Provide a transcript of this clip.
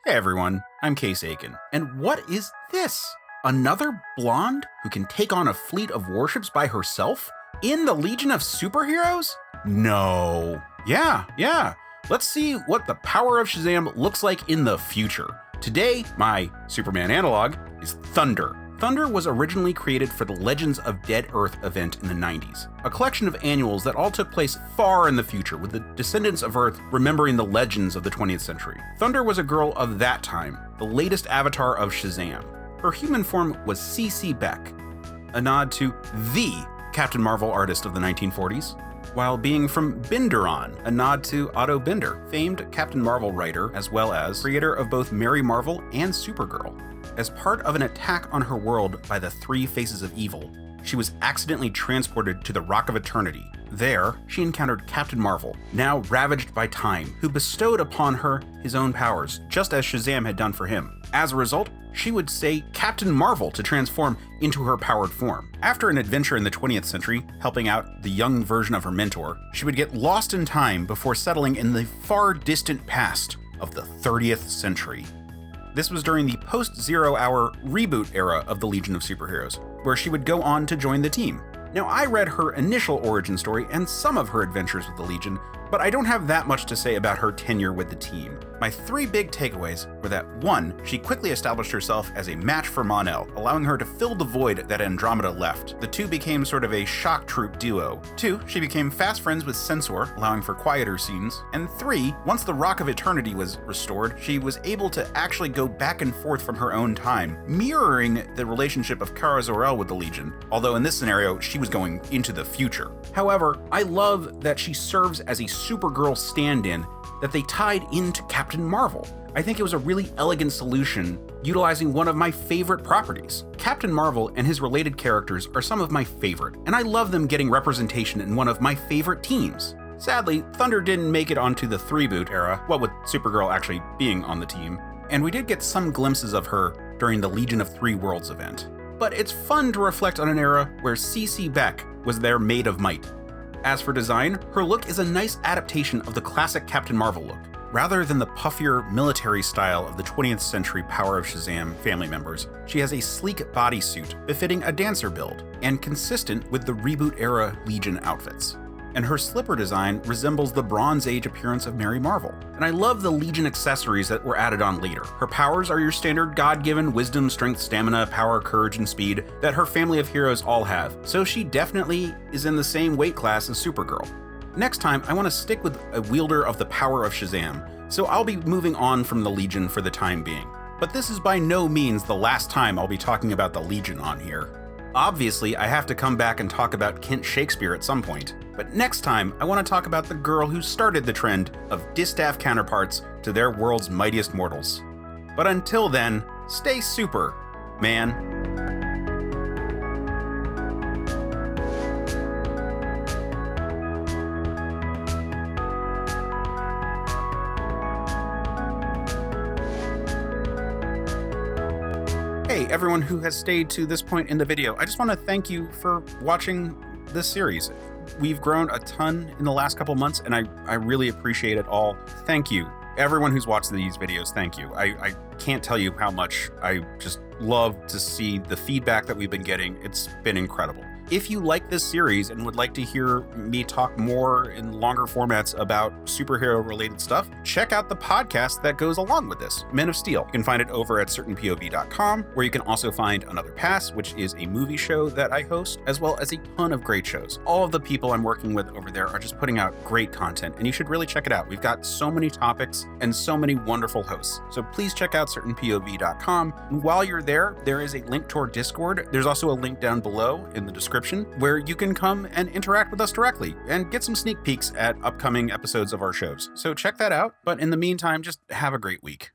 Hey everyone, I'm Aiken, and what is this? Another blonde who can take on a fleet of warships by herself? In the Legion of Superheroes? No. Yeah. Let's see what the Power of Shazam looks like in the future. Today, my Superman analog is Thunder. Thunder was originally created for the Legends of Dead Earth event in the 90s, a collection of annuals that all took place far in the future, with the descendants of Earth remembering the legends of the 20th century. Thunder was a girl of that time, the latest avatar of Shazam. Her human form was CeCe Beck, a nod to the Captain Marvel artist of the 1940s, while being from Binderon, a nod to Otto Binder, famed Captain Marvel writer as well as creator of both Mary Marvel and Supergirl. As part of an attack on her world by the Three Faces of Evil, she was accidentally transported to the Rock of Eternity. There, she encountered Captain Marvel, now ravaged by time, who bestowed upon her his own powers, just as Shazam had done for him. As a result, she would say Captain Marvel to transform into her powered form. After an adventure in the 20th century, helping out the young version of her mentor, she would get lost in time before settling in the far distant past of the 30th century. This was during the post-Zero Hour reboot era of the Legion of Superheroes, where she would go on to join the team. Now, I read her initial origin story and some of her adventures with the Legion, but I don't have that much to say about her tenure with the team. My three big takeaways were that 1, she quickly established herself as a match for Mon-El, allowing her to fill the void that Andromeda left. The two became sort of a shock troop duo. 2, she became fast friends with Censor, allowing for quieter scenes. And 3, once the Rock of Eternity was restored, she was able to actually go back and forth from her own time, mirroring the relationship of Kara Zor-El with the Legion, although in this scenario, she was going into the future. However, I love that she serves as a Supergirl stand-in that they tied into Captain Marvel. I think it was a really elegant solution, utilizing one of my favorite properties. Captain Marvel and his related characters are some of my favorite, and I love them getting representation in one of my favorite teams. Sadly, Thunder didn't make it onto the 3-boot era, what with Supergirl actually being on the team, and we did get some glimpses of her during the Legion of Three Worlds event. But it's fun to reflect on an era where CeCe Beck was their maid of might. As for design, her look is a nice adaptation of the classic Captain Marvel look. Rather than the puffier military style of the 20th century Power of Shazam family members, she has a sleek bodysuit befitting a dancer build, and consistent with the reboot-era Legion outfits. And her slipper design resembles the Bronze Age appearance of Mary Marvel. And I love the Legion accessories that were added on later. Her powers are your standard God-given wisdom, strength, stamina, power, courage, and speed that her family of heroes all have, so she definitely is in the same weight class as Supergirl. Next time, I want to stick with a wielder of the Power of Shazam, so I'll be moving on from the Legion for the time being. But this is by no means the last time I'll be talking about the Legion on here. Obviously, I have to come back and talk about Kent Shakespeare at some point, but next time I want to talk about the girl who started the trend of distaff counterparts to their world's mightiest mortals. But until then, stay super, man. Hey, everyone who has stayed to this point in the video, I just want to thank you for watching this series. We've grown a ton in the last couple months, and I really appreciate it all. Thank you. Everyone who's watched these videos, thank you. I can't tell you how much I just love to see the feedback that we've been getting. It's been incredible. If you like this series and would like to hear me talk more in longer formats about superhero-related stuff, check out the podcast that goes along with this, Men of Steel. You can find it over at certainpov.com, where you can also find Another Pass, which is a movie show that I host, as well as a ton of great shows. All of the people I'm working with over there are just putting out great content, and you should really check it out. We've got so many topics and so many wonderful hosts. So please check out certainpov.com. And while you're there is a link to our Discord. There's also a link down below in the description where you can come and interact with us directly and get some sneak peeks at upcoming episodes of our shows. So check that out. But in the meantime, just have a great week.